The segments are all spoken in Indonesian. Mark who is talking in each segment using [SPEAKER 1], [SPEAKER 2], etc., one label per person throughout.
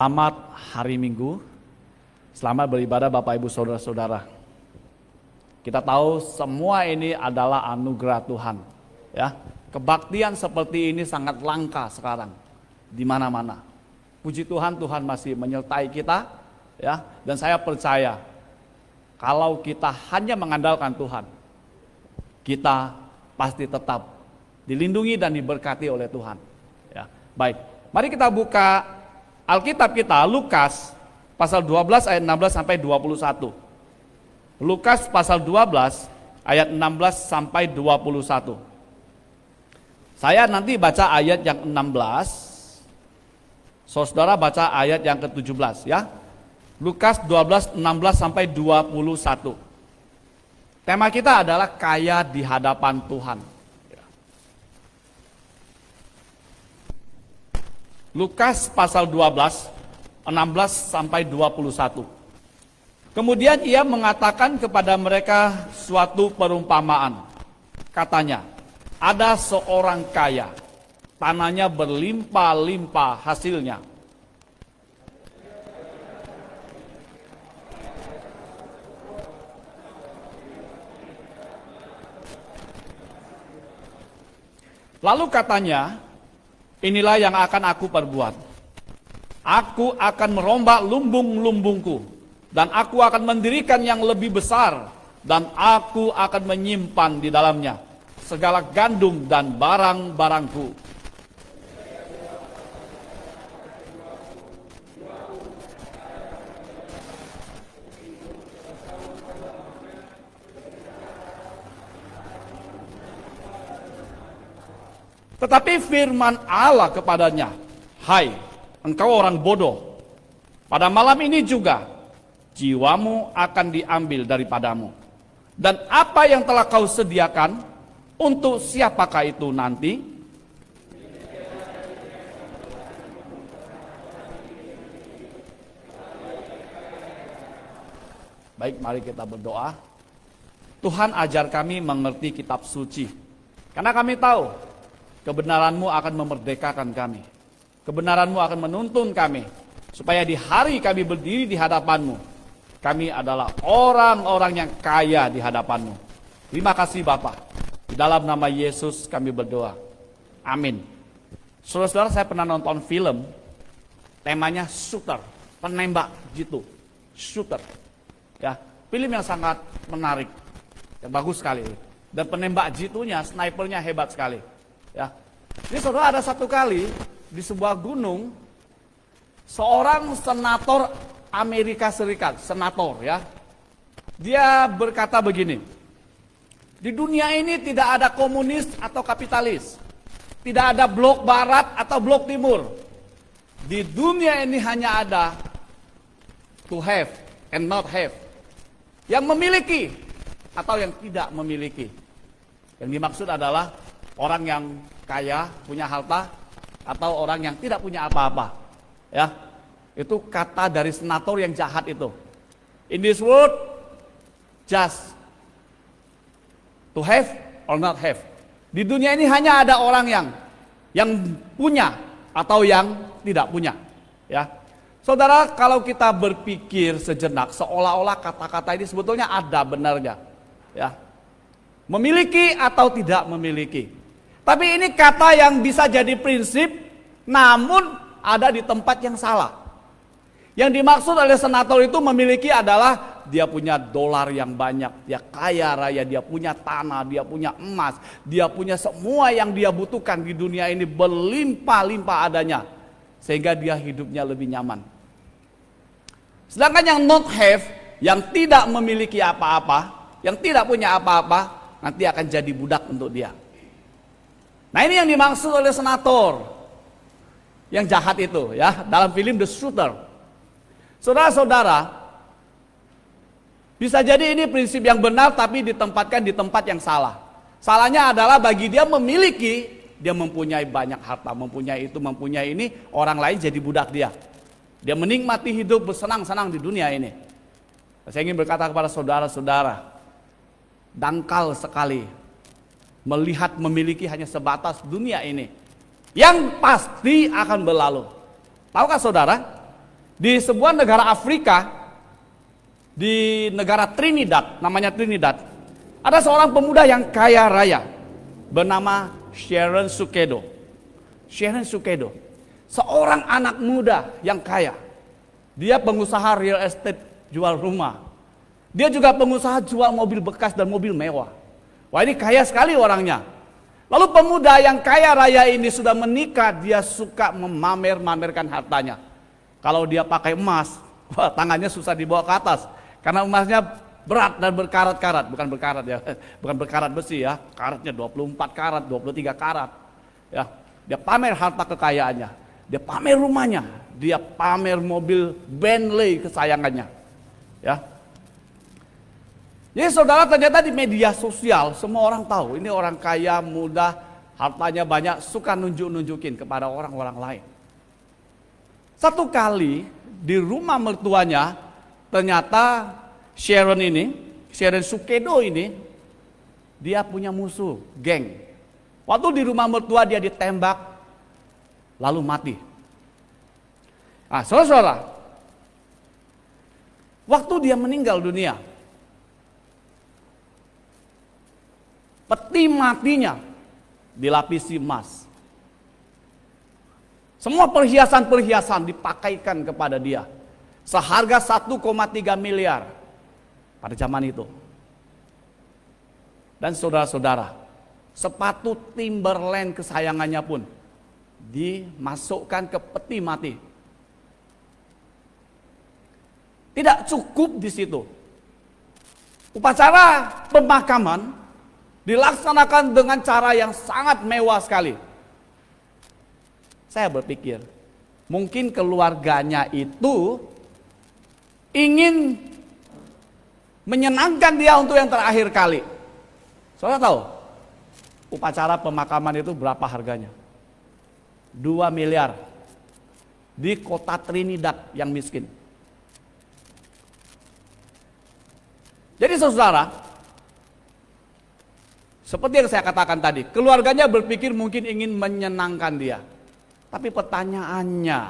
[SPEAKER 1] Selamat hari Minggu, selamat beribadah Bapak Ibu Saudara-saudara. Kita tahu semua ini adalah anugerah Tuhan, ya. Kebaktian seperti ini sangat langka sekarang di mana-mana. Puji Tuhan, Tuhan masih menyertai kita, ya. Dan saya percaya kalau kita hanya mengandalkan Tuhan, kita pasti tetap dilindungi dan diberkati oleh Tuhan. Ya, baik. Mari kita buka Alkitab kita, Lukas pasal 12 ayat 16 sampai 21. Lukas pasal 12 ayat 16 sampai 21. Saya nanti baca ayat yang 16, saudara baca ayat yang ke-17 ya. Lukas 12, 16 sampai 21. Tema kita adalah kaya di hadapan Tuhan. Lukas pasal 12, 16 sampai 21. Kemudian ia mengatakan kepada mereka suatu perumpamaan. Katanya, ada seorang kaya, tanahnya berlimpah-limpah hasilnya. Lalu katanya, inilah yang akan aku perbuat. Aku akan merombak lumbung-lumbungku, dan aku akan mendirikan yang lebih besar, dan aku akan menyimpan di dalamnya segala gandum dan barang-barangku. Tetapi firman Allah kepadanya, hai, engkau orang bodoh, pada malam ini juga jiwamu akan diambil daripadamu. Dan apa yang telah kau sediakan, untuk siapakah itu nanti? Baik, mari kita berdoa. Tuhan, ajar kami mengerti kitab suci, karena kami tahu kebenaran-Mu akan memerdekakan kami. Kebenaran-Mu akan menuntun kami, supaya di hari kami berdiri di hadapan-Mu, kami adalah orang-orang yang kaya di hadapan-Mu. Terima kasih Bapa. Di dalam nama Yesus kami berdoa. Amin. Saudara-saudara, saya pernah nonton film, temanya shooter, penembak jitu. Shooter. Ya, film yang sangat menarik. Ya, bagus sekali. Dan penembak jitunya, snipernya hebat sekali. Ya, ini saudara, ada satu kali di sebuah gunung, seorang senator Amerika Serikat, senator ya, dia berkata begini, di dunia ini tidak ada komunis atau kapitalis, tidak ada blok barat atau blok timur, di dunia ini hanya ada to have and not have, yang memiliki atau yang tidak memiliki. Yang dimaksud adalah orang yang kaya, punya harta, atau orang yang tidak punya apa-apa. Ya, itu kata dari senator yang jahat itu. In this world, just to have or not have. Di dunia ini hanya ada orang yang punya atau yang tidak punya. Ya, saudara, kalau kita berpikir sejenak, seolah-olah kata-kata ini sebetulnya ada benarnya. Ya, memiliki atau tidak memiliki. Tapi ini kata yang bisa jadi prinsip, namun ada di tempat yang salah. Yang dimaksud oleh senator itu memiliki adalah dia punya dolar yang banyak, dia kaya raya, dia punya tanah, dia punya emas, dia punya semua yang dia butuhkan di dunia ini berlimpah-limpah adanya, sehingga dia hidupnya lebih nyaman. Sedangkan yang not have, yang tidak memiliki apa-apa, yang tidak punya apa-apa, nanti akan jadi budak untuk dia. Nah, ini yang dimaksud oleh senator yang jahat itu ya, dalam film The Shooter. Saudara-saudara, bisa jadi ini prinsip yang benar tapi ditempatkan di tempat yang salah. Salahnya adalah bagi dia memiliki, dia mempunyai banyak harta, mempunyai itu, mempunyai ini, orang lain jadi budak dia. Dia menikmati hidup bersenang-senang di dunia ini. Saya ingin berkata kepada saudara-saudara, dangkal sekali melihat memiliki hanya sebatas dunia ini yang pasti akan berlalu. Tahukah saudara, Di sebuah negara Afrika, di negara Trinidad, namanya Trinidad, ada seorang pemuda yang kaya raya bernama Sharon Sukedo. Sharon Sukedo, seorang anak muda yang kaya. Dia pengusaha real estate, jual rumah. Dia juga pengusaha jual mobil bekas dan mobil mewah. Wah, ini kaya sekali orangnya. Lalu pemuda yang kaya raya ini sudah menikah, dia suka memamer-mamerkan hartanya. Kalau dia pakai emas, wah, tangannya susah dibawa ke atas. Karena emasnya berat dan berkarat-karat. Bukan berkarat ya, bukan berkarat besi ya. Karatnya 24 karat, 23 karat. Ya, dia pamer harta kekayaannya. Dia pamer rumahnya. Dia pamer mobil Bentley kesayangannya. Ya. Jadi saudara, ternyata di media sosial semua orang tahu. Ini orang kaya, muda, hartanya banyak, suka nunjuk-nunjukin kepada orang-orang lain. Satu kali di rumah mertuanya, ternyata Sharon Sukedo ini, dia punya musuh, geng. Waktu di rumah mertua dia ditembak, lalu mati. Nah, saudara, waktu dia meninggal dunia, peti matinya dilapisi emas. Semua perhiasan-perhiasan dipakaikan kepada dia. Seharga 1,3 miliar pada zaman itu. Dan saudara-saudara, sepatu Timberland kesayangannya pun dimasukkan ke peti mati. Tidak cukup di situ. Upacara pemakaman dilaksanakan dengan cara yang sangat mewah sekali. Saya berpikir, mungkin keluarganya itu ingin menyenangkan dia untuk yang terakhir kali. Saudara tahu, upacara pemakaman itu berapa harganya? 2 miliar. Di kota Trinidad yang miskin. Jadi saudara, seperti yang saya katakan tadi, keluarganya berpikir mungkin ingin menyenangkan dia. Tapi pertanyaannya,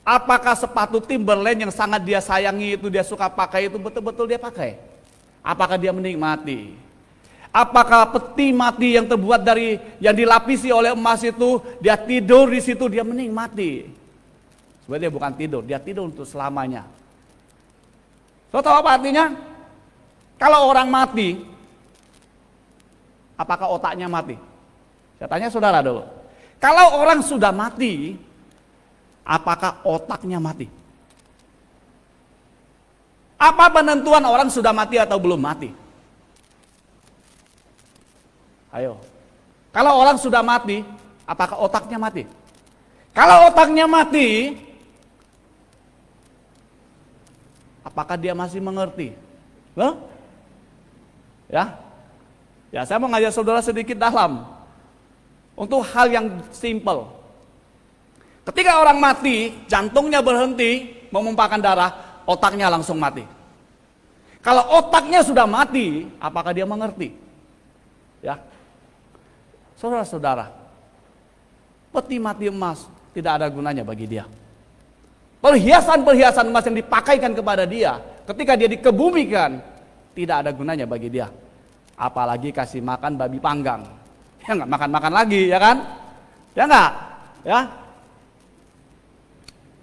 [SPEAKER 1] apakah sepatu Timberland yang sangat dia sayangi itu, dia suka pakai itu betul-betul dia pakai? Apakah dia menikmati? Apakah peti mati yang terbuat dari, yang dilapisi oleh emas itu, dia tidur di situ, dia menikmati? Sebenarnya bukan tidur, dia tidur untuk selamanya. So, tahu apa artinya? Kalau orang mati, apakah otaknya mati? Saya tanya saudara dulu. Kalau orang sudah mati, apakah otaknya mati? Apa penentuan orang sudah mati atau belum mati? Ayo. Kalau orang sudah mati, apakah otaknya mati? Kalau otaknya mati, apakah dia masih mengerti? Huh? Ya. Ya, saya mau ngajak saudara sedikit dalam. Untuk hal yang simple. Ketika orang mati, jantungnya berhenti memumpahkan darah, otaknya langsung mati. Kalau otaknya sudah mati, apakah dia mengerti? Ya. Saudara-saudara, peti mati emas tidak ada gunanya bagi dia. Perhiasan-perhiasan emas yang dipakaikan kepada dia, ketika dia dikebumikan, tidak ada gunanya bagi dia. Apalagi kasih makan babi panggang. Ya nggak makan-makan lagi, ya kan? Ya nggak? Ya.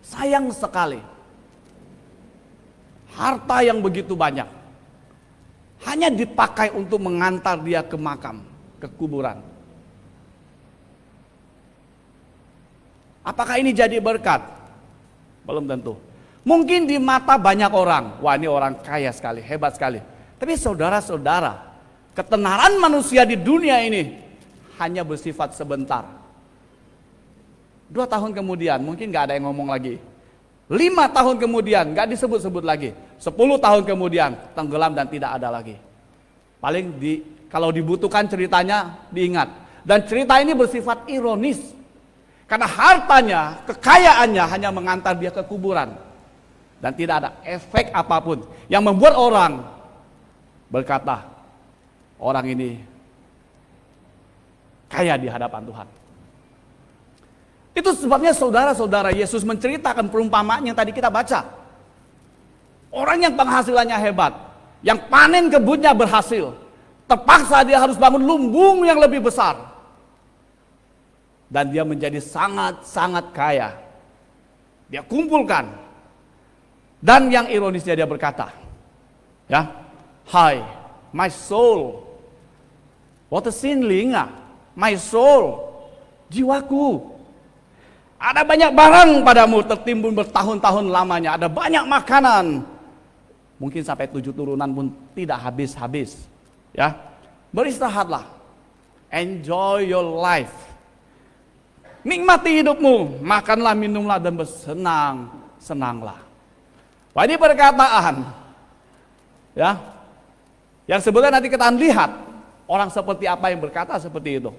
[SPEAKER 1] Sayang sekali. Harta yang begitu banyak hanya dipakai untuk mengantar dia ke makam, ke kuburan. Apakah ini jadi berkat? Belum tentu. Mungkin di mata banyak orang, wah ini orang kaya sekali, hebat sekali. Tapi saudara-saudara, ketenaran manusia di dunia ini hanya bersifat sebentar. 2 tahun kemudian mungkin gak ada yang ngomong lagi. 5 tahun kemudian gak disebut-sebut lagi. 10 tahun kemudian tenggelam dan tidak ada lagi. Paling kalau dibutuhkan ceritanya diingat. Dan cerita ini bersifat ironis. Karena hartanya, kekayaannya hanya mengantar dia ke kuburan. Dan tidak ada efek apapun yang membuat orang berkata, orang ini kaya di hadapan Tuhan. Itu sebabnya saudara-saudara, Yesus menceritakan perumpamaan yang tadi kita baca. Orang yang penghasilannya hebat, yang panen kebunnya berhasil, terpaksa dia harus bangun lumbung yang lebih besar. Dan dia menjadi sangat-sangat kaya. Dia kumpulkan. Dan yang ironisnya dia berkata, ya, "Hai, my soul, what a sinling, my soul, jiwaku. Ada banyak barang padamu tertimbun bertahun-tahun lamanya, ada banyak makanan. Mungkin sampai 7 turunan pun tidak habis-habis. Ya, beristirahatlah, enjoy your life. Nikmati hidupmu, makanlah, minumlah, dan bersenang-senanglah." Wah, ini perkataan, ya, yang sebenarnya nanti kita lihat orang seperti apa yang berkata seperti itu.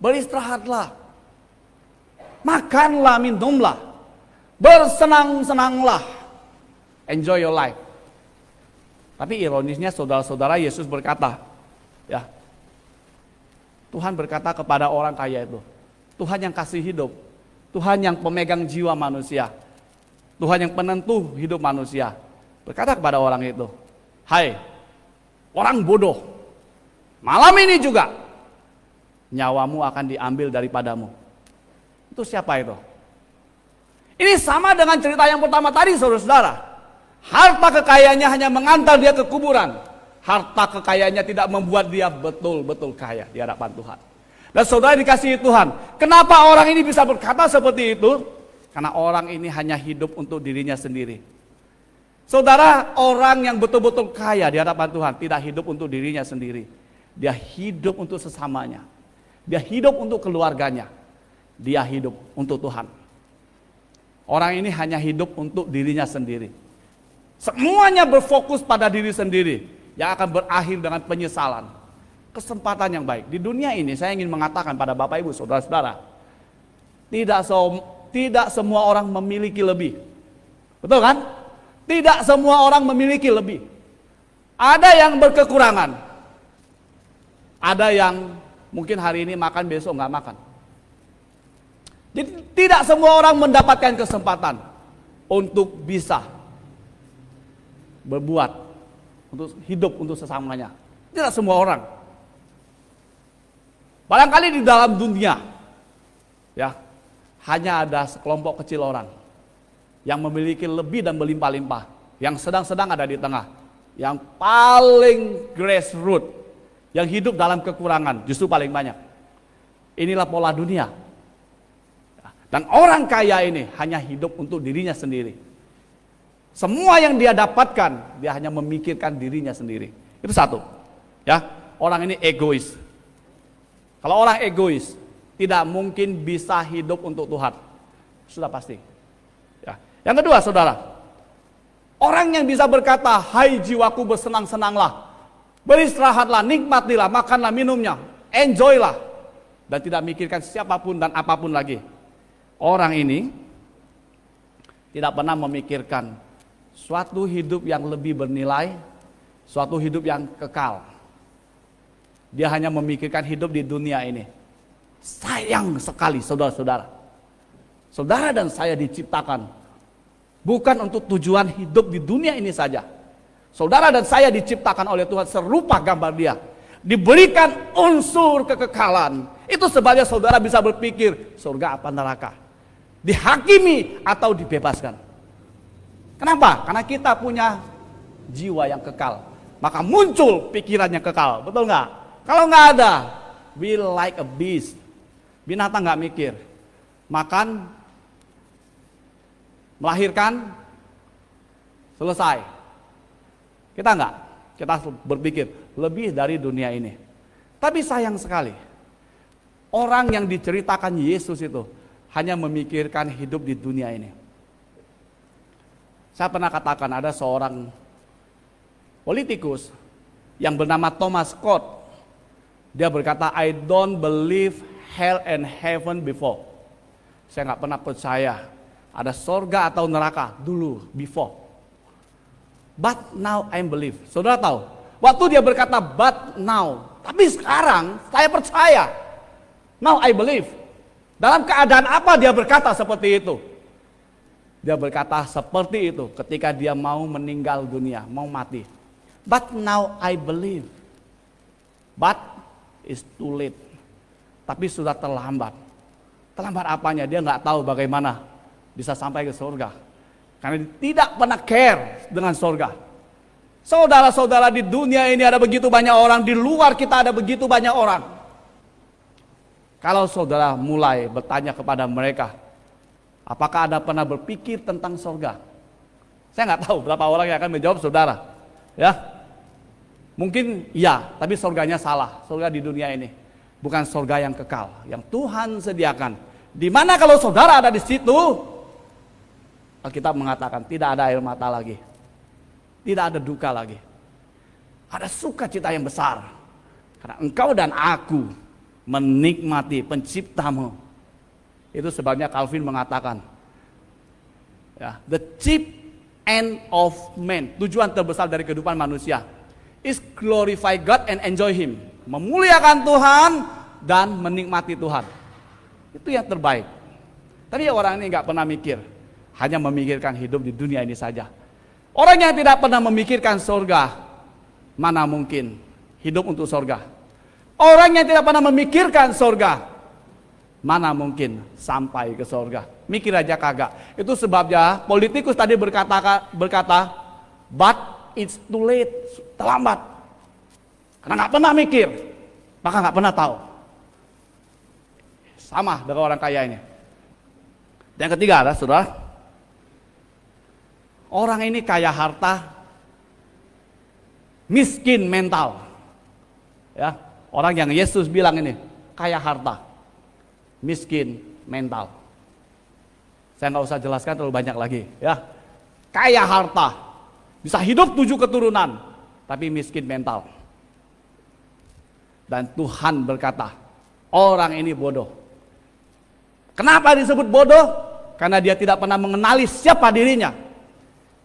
[SPEAKER 1] Beristirahatlah, makanlah, minumlah, bersenang-senanglah, enjoy your life. Tapi ironisnya saudara-saudara, Yesus berkata, ya, Tuhan berkata kepada orang kaya itu, Tuhan yang kasih hidup, Tuhan yang pemegang jiwa manusia, Tuhan yang penentu hidup manusia, berkata kepada orang itu, "Hai, orang bodoh, malam ini juga nyawamu akan diambil daripadamu." Itu siapa itu? Ini sama dengan cerita yang pertama tadi, saudara-saudara. Harta kekayaannya hanya mengantar dia ke kuburan. Harta kekayaannya tidak membuat dia betul-betul kaya di hadapan Tuhan. Dan saudara dikasihi Tuhan, kenapa orang ini bisa berkata seperti itu? Karena orang ini hanya hidup untuk dirinya sendiri. Saudara, orang yang betul-betul kaya di hadapan Tuhan tidak hidup untuk dirinya sendiri. Dia hidup untuk sesamanya. Dia hidup untuk keluarganya. Dia hidup untuk Tuhan. Orang ini hanya hidup untuk dirinya sendiri. Semuanya berfokus pada diri sendiri, yang akan berakhir dengan penyesalan. Kesempatan yang baik. Di dunia ini saya ingin mengatakan pada Bapak Ibu saudara-saudara, tidak semua orang memiliki lebih. Betul kan? Tidak semua orang memiliki lebih. Ada yang berkekurangan. Ada yang mungkin hari ini makan, besok nggak makan. Jadi tidak semua orang mendapatkan kesempatan untuk bisa berbuat, untuk hidup untuk sesamanya. Tidak semua orang. Barangkali di dalam dunia, ya, hanya ada sekelompok kecil orang yang memiliki lebih dan berlimpah-limpah, yang sedang-sedang ada di tengah, yang paling grassroots, yang hidup dalam kekurangan justru paling banyak. Inilah pola dunia. Dan orang kaya ini hanya hidup untuk dirinya sendiri. Semua yang dia dapatkan, dia hanya memikirkan dirinya sendiri. Itu satu. Ya, orang ini egois. Kalau orang egois, tidak mungkin bisa hidup untuk Tuhan. Sudah pasti. Ya. Yang kedua, saudara, orang yang bisa berkata, "Hai jiwaku, bersenang-senanglah, beristirahatlah, nikmatilah, makanlah, minumnya, enjoylah," dan tidak mikirkan siapapun dan apapun lagi. Orang ini tidak pernah memikirkan suatu hidup yang lebih bernilai, suatu hidup yang kekal. Dia hanya memikirkan hidup di dunia ini. Sayang sekali saudara-saudara. Saudara dan saya diciptakan bukan untuk tujuan hidup di dunia ini saja. Saudara dan saya diciptakan oleh Tuhan serupa gambar Dia. Diberikan unsur kekekalan. Itu sebabnya saudara bisa berpikir, surga apa neraka? Dihakimi atau dibebaskan. Kenapa? Karena kita punya jiwa yang kekal. Maka muncul pikiran yang kekal. Betul nggak? Kalau nggak ada, we like a beast. Binatang nggak mikir. Makan, melahirkan, selesai. Kita nggak. Kita berpikir lebih dari dunia ini. Tapi sayang sekali, orang yang diceritakan Yesus itu hanya memikirkan hidup di dunia ini. Saya pernah katakan ada seorang politikus yang bernama Thomas Scott. Dia berkata, "I don't believe hell and heaven before." Saya nggak pernah percaya ada sorga atau neraka dulu, before. But now I believe. Saudara tahu, waktu dia berkata but now, tapi sekarang saya percaya. Now I believe. Dalam keadaan apa dia berkata seperti itu? Dia berkata seperti itu ketika dia mau meninggal dunia, mau mati. But now I believe. But it's too late. Tapi sudah terlambat. Terlambat apanya? Dia nggak tahu bagaimana bisa sampai ke surga. Karena dia tidak pernah care dengan surga. Saudara-saudara, di dunia ini ada begitu banyak orang, di luar kita ada begitu banyak orang. Kalau saudara mulai bertanya kepada mereka, apakah Anda pernah berpikir tentang surga? Saya nggak tahu berapa orang yang akan menjawab saudara. Ya, mungkin iya, tapi surganya salah. Surga di dunia ini bukan surga yang kekal, yang Tuhan sediakan. Di mana kalau saudara ada di situ, Alkitab mengatakan tidak ada air mata lagi, tidak ada duka lagi, ada sukacita yang besar. Karena engkau dan aku menikmati penciptamu. Itu sebabnya Calvin mengatakan, ya, the chief end of man, tujuan terbesar dari kehidupan manusia, is glorify God and enjoy Him, memuliakan Tuhan dan menikmati Tuhan. Itu yang terbaik. Tapi orang ini nggak pernah mikir, hanya memikirkan hidup di dunia ini saja. Orang yang tidak pernah memikirkan surga, mana mungkin hidup untuk surga. Orang yang tidak pernah memikirkan surga, mana mungkin sampai ke surga. Mikir aja kagak. Itu sebabnya politikus tadi berkata, but it's too late, terlambat. Karena nggak pernah mikir, maka nggak pernah tahu. Sama dengan orang kaya ini. Yang ketiga adalah, saudara, orang ini kaya harta, miskin mental. Ya, orang yang Yesus bilang ini kaya harta, miskin mental. Saya nggak usah jelaskan terlalu banyak lagi. Ya, kaya harta, bisa hidup 7 keturunan, tapi miskin mental. Dan Tuhan berkata, orang ini bodoh. Kenapa disebut bodoh? Karena dia tidak pernah mengenali siapa dirinya.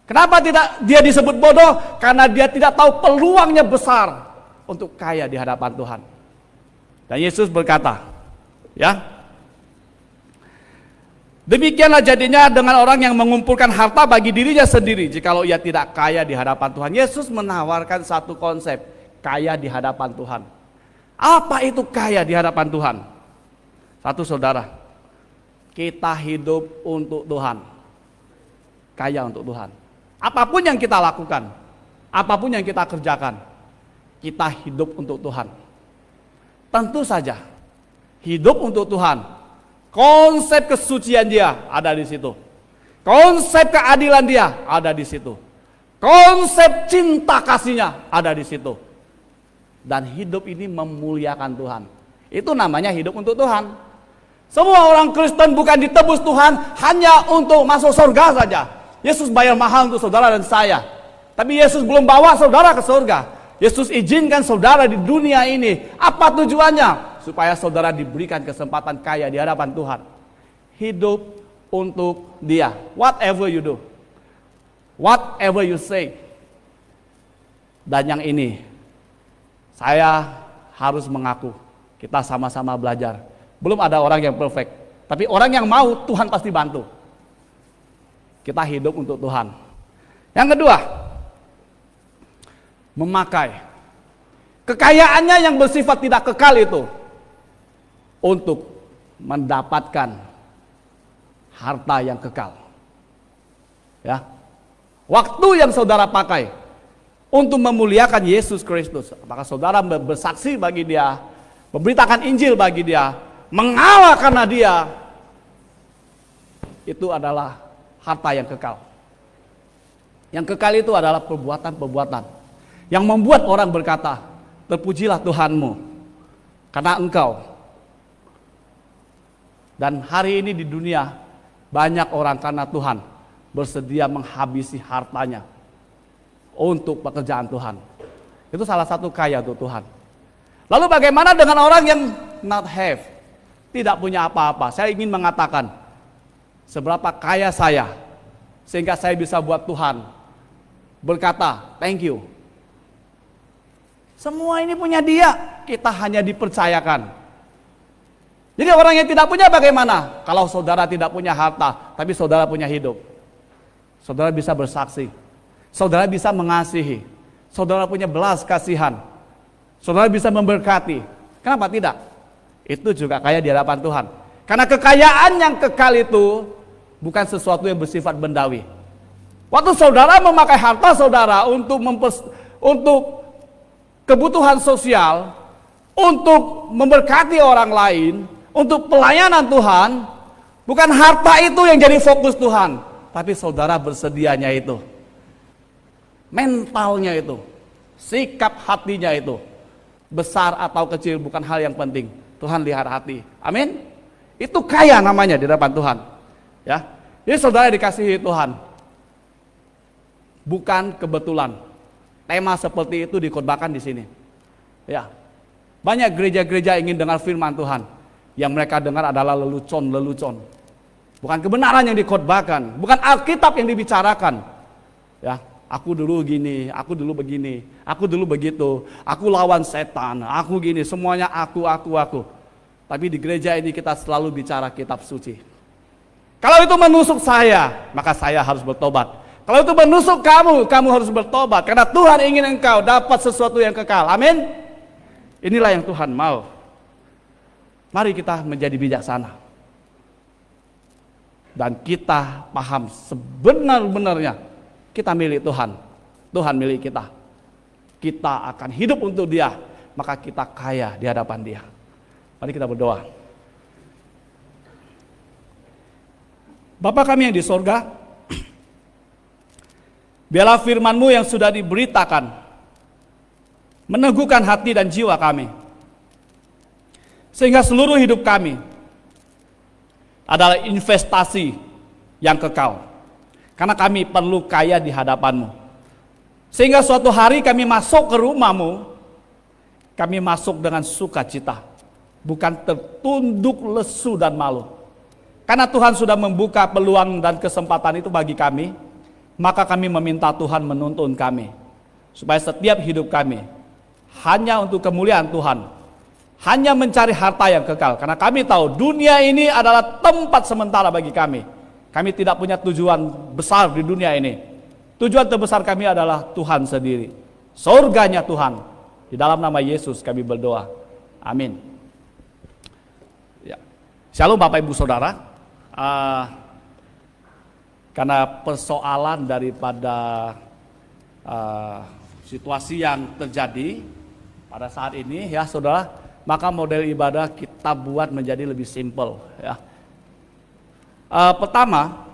[SPEAKER 1] Kenapa dia disebut bodoh? Karena dia tidak tahu peluangnya besar untuk kaya di hadapan Tuhan. Dan Yesus berkata, ya, demikianlah jadinya dengan orang yang mengumpulkan harta bagi dirinya sendiri, jikalau ia tidak kaya di hadapan Tuhan. Yesus menawarkan satu konsep, kaya di hadapan Tuhan. Apa itu kaya di hadapan Tuhan? Satu, saudara, kita hidup untuk Tuhan. Kaya untuk Tuhan. Apapun yang kita lakukan, apapun yang kita kerjakan, kita hidup untuk Tuhan. Tentu saja, hidup untuk Tuhan, konsep kesucian dia ada di situ. Konsep keadilan dia ada di situ. Konsep cinta kasihnya ada di situ. Dan hidup ini memuliakan Tuhan. Itu namanya hidup untuk Tuhan. Semua orang Kristen bukan ditebus Tuhan hanya untuk masuk surga saja. Yesus bayar mahal untuk saudara dan saya. Tapi Yesus belum bawa saudara ke surga. Yesus izinkan saudara di dunia ini. Apa tujuannya? Supaya saudara diberikan kesempatan kaya di hadapan Tuhan. Hidup untuk Dia. Whatever you do, whatever you say. Dan yang ini, saya harus mengaku, kita sama-sama belajar. Belum ada orang yang perfect, tapi orang yang mau, Tuhan pasti bantu. Kita hidup untuk Tuhan. Yang kedua, memakai kekayaannya yang bersifat tidak kekal itu untuk mendapatkan harta yang kekal. Ya, waktu yang saudara pakai untuk memuliakan Yesus Kristus, apakah saudara bersaksi bagi Dia, memberitakan Injil bagi Dia, mengalah karena Dia, itu adalah harta yang kekal. Yang kekal itu adalah perbuatan-perbuatan yang membuat orang berkata, terpujilah Tuhanmu karena Engkau. Dan hari ini di dunia banyak orang karena Tuhan bersedia menghabisi hartanya untuk pekerjaan Tuhan. Itu salah satu kaya untuk Tuhan. Lalu bagaimana dengan orang yang not have, tidak punya apa-apa? Saya ingin mengatakan, seberapa kaya saya sehingga saya bisa buat Tuhan berkata thank you. Semua ini punya Dia, kita hanya dipercayakan. Jadi orang yang tidak punya bagaimana? Kalau saudara tidak punya harta, tapi saudara punya hidup. Saudara bisa bersaksi. Saudara bisa mengasihi. Saudara punya belas kasihan. Saudara bisa memberkati. Kenapa tidak? Itu juga kaya di hadapan Tuhan. Karena kekayaan yang kekal itu bukan sesuatu yang bersifat bendawi. Waktu saudara memakai harta saudara untuk kebutuhan sosial, untuk memberkati orang lain, untuk pelayanan Tuhan, bukan harta itu yang jadi fokus Tuhan, tapi saudara bersedianya itu, mentalnya itu, sikap hatinya itu, besar atau kecil bukan hal yang penting. Tuhan lihat hati. Amin. Itu kaya namanya di hadapan Tuhan. Ya. Jadi saudara dikasihi Tuhan. Bukan kebetulan. Tema seperti itu dikhotbahkan di sini. Ya. Banyak gereja-gereja ingin dengar firman Tuhan. Yang mereka dengar adalah lelucon. Bukan kebenaran yang dikhotbahkan, bukan Alkitab yang dibicarakan. Ya, aku dulu gini, aku dulu begini, aku dulu begitu, aku lawan setan, aku gini, semuanya aku. Tapi di gereja ini kita selalu bicara kitab suci. Kalau itu menusuk saya, maka saya harus bertobat. Kalau itu menusuk kamu harus bertobat. Karena Tuhan ingin engkau dapat sesuatu yang kekal. Amin. Inilah yang Tuhan mau. Mari kita menjadi bijaksana. Dan kita paham sebenar-benarnya kita milik Tuhan. Tuhan milik kita. Kita akan hidup untuk Dia. Maka kita kaya di hadapan Dia. Mari kita berdoa. Bapa kami yang di sorga, biarlah firman-Mu yang sudah diberitakan meneguhkan hati dan jiwa kami. Sehingga seluruh hidup kami adalah investasi yang kekal. Karena kami perlu kaya di hadapan-Mu. Sehingga suatu hari kami masuk ke rumah-Mu, kami masuk dengan sukacita. Bukan tertunduk, lesu, dan malu. Karena Tuhan sudah membuka peluang dan kesempatan itu bagi kami, maka kami meminta Tuhan menuntun kami. Supaya setiap hidup kami hanya untuk kemuliaan Tuhan. Hanya mencari harta yang kekal. Karena kami tahu dunia ini adalah tempat sementara bagi kami. Kami tidak punya tujuan besar di dunia ini. Tujuan terbesar kami adalah Tuhan sendiri. Surganya Tuhan. Di dalam nama Yesus kami berdoa. Amin. Ya. Shalom Bapak Ibu Saudara. Karena persoalan daripada situasi yang terjadi pada saat ini ya saudara, maka model ibadah kita buat menjadi lebih simpel ya. Pertama,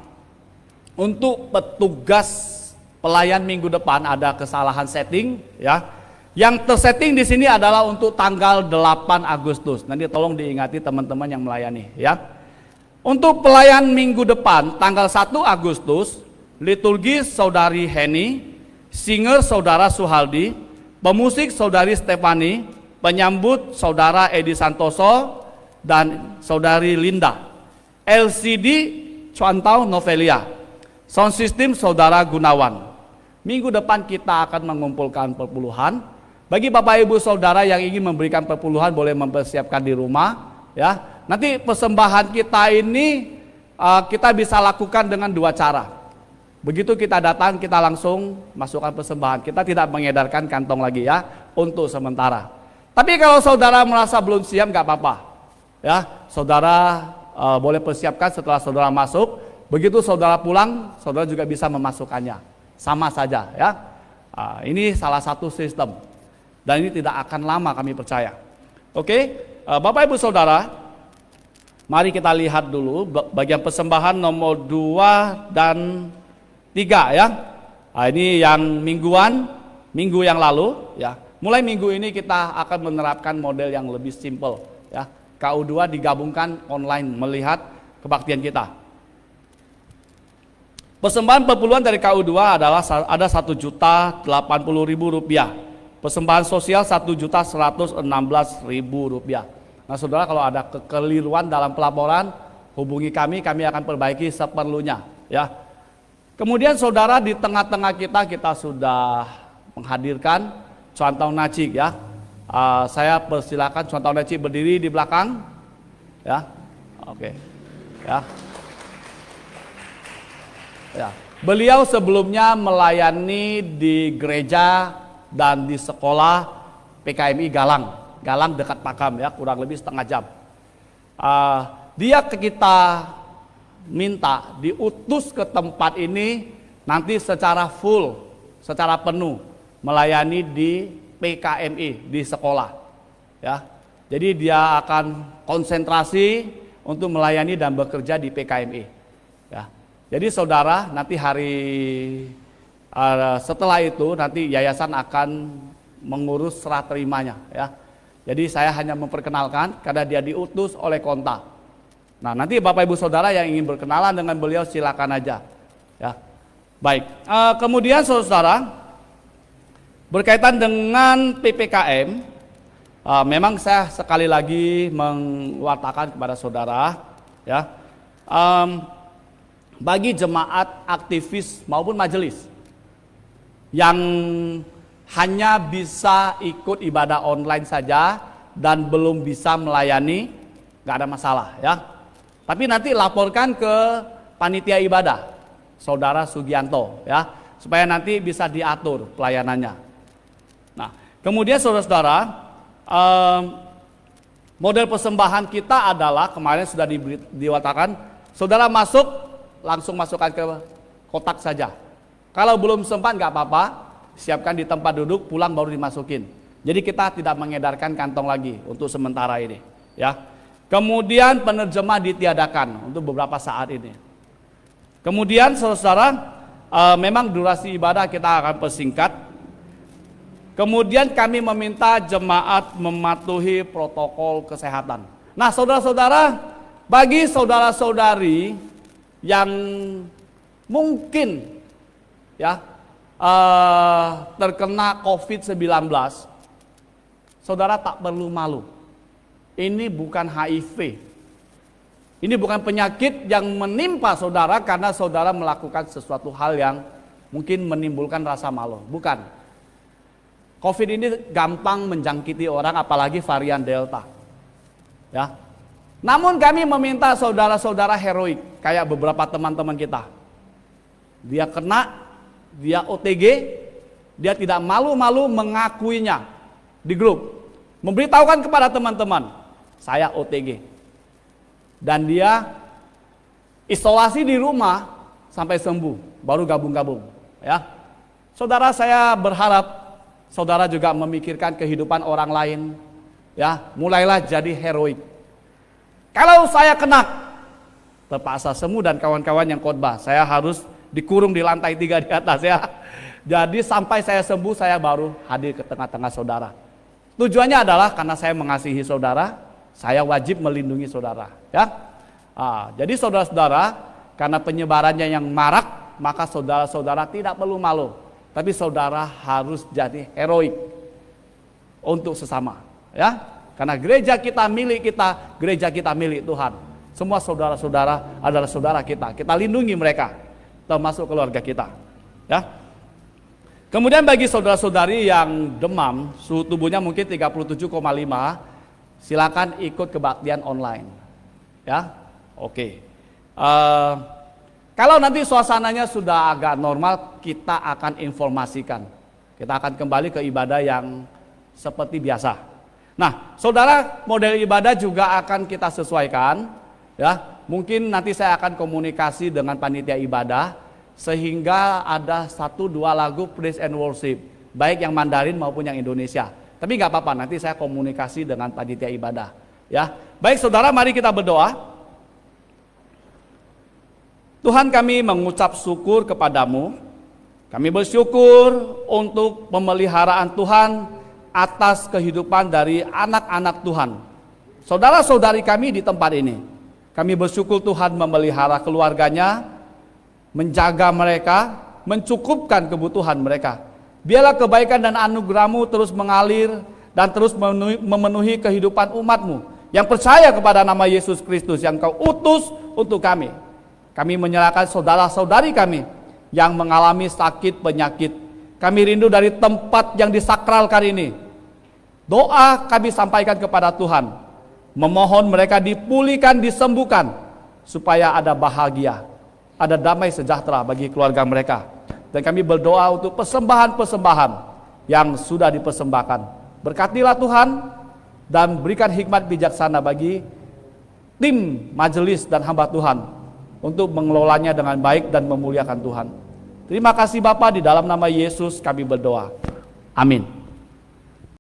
[SPEAKER 1] untuk petugas pelayan minggu depan ada kesalahan setting ya. Yang tersetting di sini adalah untuk tanggal 8 Agustus. Nanti tolong diingati teman-teman yang melayani ya. Untuk pelayan minggu depan tanggal 1 Agustus, liturgi Saudari Heni, singer Saudara Suhaldi, pemusik Saudari Stefani, penyambut Saudara Edi Santoso dan Saudari Linda. LCD Cuantau Novelia. Sound system Saudara Gunawan. Minggu depan kita akan mengumpulkan perpuluhan. Bagi Bapak Ibu Saudara yang ingin memberikan perpuluhan boleh mempersiapkan di rumah ya. Nanti persembahan kita ini kita bisa lakukan dengan dua cara. Begitu kita datang kita langsung masukkan persembahan. Kita tidak mengedarkan kantong lagi ya untuk sementara. Tapi kalau saudara merasa belum siap nggak apa-apa, ya saudara boleh persiapkan setelah saudara masuk. Begitu saudara pulang, saudara juga bisa memasukkannya, sama saja ya. Ini salah satu sistem dan ini tidak akan lama kami percaya. Oke, Bapak Ibu Saudara, mari kita lihat dulu bagian persembahan nomor 2 dan 3 ya. Ini yang minggu yang lalu ya. Mulai minggu ini kita akan menerapkan model yang lebih simpel ya. KU2 digabungkan online melihat kebaktian kita. Persembahan perpuluhan dari KU2 adalah ada Rp1.080.000. Persembahan sosial Rp1.116.000. Nah saudara, kalau ada kekeliruan dalam pelaporan, hubungi kami akan perbaiki seperlunya ya. Kemudian saudara, di tengah-tengah kita sudah menghadirkan Cuantau Nacik ya. Saya persilakan Cuantau Nacik berdiri di belakang. Ya, oke. Ya. Ya. Beliau sebelumnya melayani di gereja dan di sekolah PKMI Galang. Galang dekat Pakam ya, kurang lebih setengah jam. Dia ke kita minta diutus ke tempat ini nanti secara full, secara penuh melayani di PKMI di sekolah. Ya. Jadi dia akan konsentrasi untuk melayani dan bekerja di PKMI. Ya. Jadi saudara nanti setelah itu nanti yayasan akan mengurus serah terimanya ya. Jadi saya hanya memperkenalkan karena dia diutus oleh Konta. Nah nanti Bapak Ibu Saudara yang ingin berkenalan dengan beliau silakan aja ya. Baik, kemudian saudara berkaitan dengan PPKM, memang saya sekali lagi mewartakan kepada saudara ya. Bagi jemaat aktivis maupun majelis yang hanya bisa ikut ibadah online saja dan belum bisa melayani, nggak ada masalah ya. Tapi nanti laporkan ke panitia ibadah, Saudara Sugianto ya, supaya nanti bisa diatur pelayanannya. Nah, kemudian saudara-saudara, model persembahan kita adalah kemarin sudah diwatakan, saudara masuk langsung masukkan ke kotak saja. Kalau belum sempat nggak apa-apa, siapkan di tempat duduk, pulang baru dimasukin. Jadi kita tidak mengedarkan kantong lagi untuk sementara ini, ya. Kemudian penerjemah ditiadakan untuk beberapa saat ini. Kemudian saudara, memang durasi ibadah kita akan persingkat. Kemudian kami meminta jemaat mematuhi protokol kesehatan. Nah, saudara-saudara, bagi saudara-saudari yang mungkin ya terkena COVID-19, saudara tak perlu malu. Ini bukan HIV. Ini bukan penyakit yang menimpa saudara karena saudara melakukan sesuatu hal yang mungkin menimbulkan rasa malu. Bukan. COVID ini gampang menjangkiti orang, apalagi varian Delta. Ya. Namun kami meminta saudara-saudara heroik, kayak beberapa teman-teman kita. Dia kena, dia OTG, dia tidak malu-malu mengakuinya di grup. Memberitahukan kepada teman-teman, saya OTG. Dan dia isolasi di rumah sampai sembuh, baru gabung-gabung. Ya. Saudara, saya berharap saudara juga memikirkan kehidupan orang lain. Ya, mulailah jadi heroik. Kalau saya kena, terpaksa Semu dan kawan-kawan yang khotbah, saya harus dikurung di lantai 3 di atas ya. Jadi sampai saya sembuh, saya baru hadir ke tengah-tengah saudara. Tujuannya adalah karena saya mengasihi saudara, saya wajib melindungi saudara. Ya, jadi saudara-saudara, karena penyebarannya yang marak, maka saudara-saudara tidak perlu malu, tapi saudara harus jadi heroik untuk sesama. Ya. Karena gereja kita milik kita, gereja kita milik Tuhan. Semua saudara-saudara adalah saudara kita. Kita lindungi mereka, termasuk keluarga kita. Ya. Kemudian bagi saudara-saudari yang demam, suhu tubuhnya mungkin 37,5, silakan ikut kebaktian online. Ya, oke. Kalau nanti suasananya sudah agak normal, kita akan informasikan. Kita akan kembali ke ibadah yang seperti biasa. Nah, saudara, model ibadah juga akan kita sesuaikan, ya. Mungkin nanti saya akan komunikasi dengan panitia ibadah sehingga ada 1-2 lagu praise and worship, baik yang Mandarin maupun yang Indonesia. Tapi nggak apa-apa, nanti saya komunikasi dengan panitia ibadah, ya. Baik, saudara, mari kita berdoa. Tuhan, kami mengucap syukur kepadamu. Kami bersyukur untuk pemeliharaan Tuhan atas kehidupan dari anak-anak Tuhan, saudara-saudari kami di tempat ini. Kami bersyukur Tuhan memelihara keluarganya, menjaga mereka, mencukupkan kebutuhan mereka. Biarlah kebaikan dan anugerah-Mu terus mengalir dan terus memenuhi kehidupan umat-Mu yang percaya kepada nama Yesus Kristus yang Kau utus untuk kami. Kami menyerahkan saudara-saudari kami yang mengalami sakit penyakit. Kami rindu dari tempat yang disakralkan ini. Doa kami sampaikan kepada Tuhan. Memohon mereka dipulihkan, disembuhkan, supaya ada bahagia, ada damai sejahtera bagi keluarga mereka. Dan kami berdoa untuk persembahan-persembahan yang sudah dipersembahkan. Berkatilah Tuhan, dan berikan hikmat bijaksana bagi tim majelis dan hamba Tuhan untuk mengelolanya dengan baik dan memuliakan Tuhan. Terima kasih Bapa, di dalam nama Yesus kami berdoa. Amin.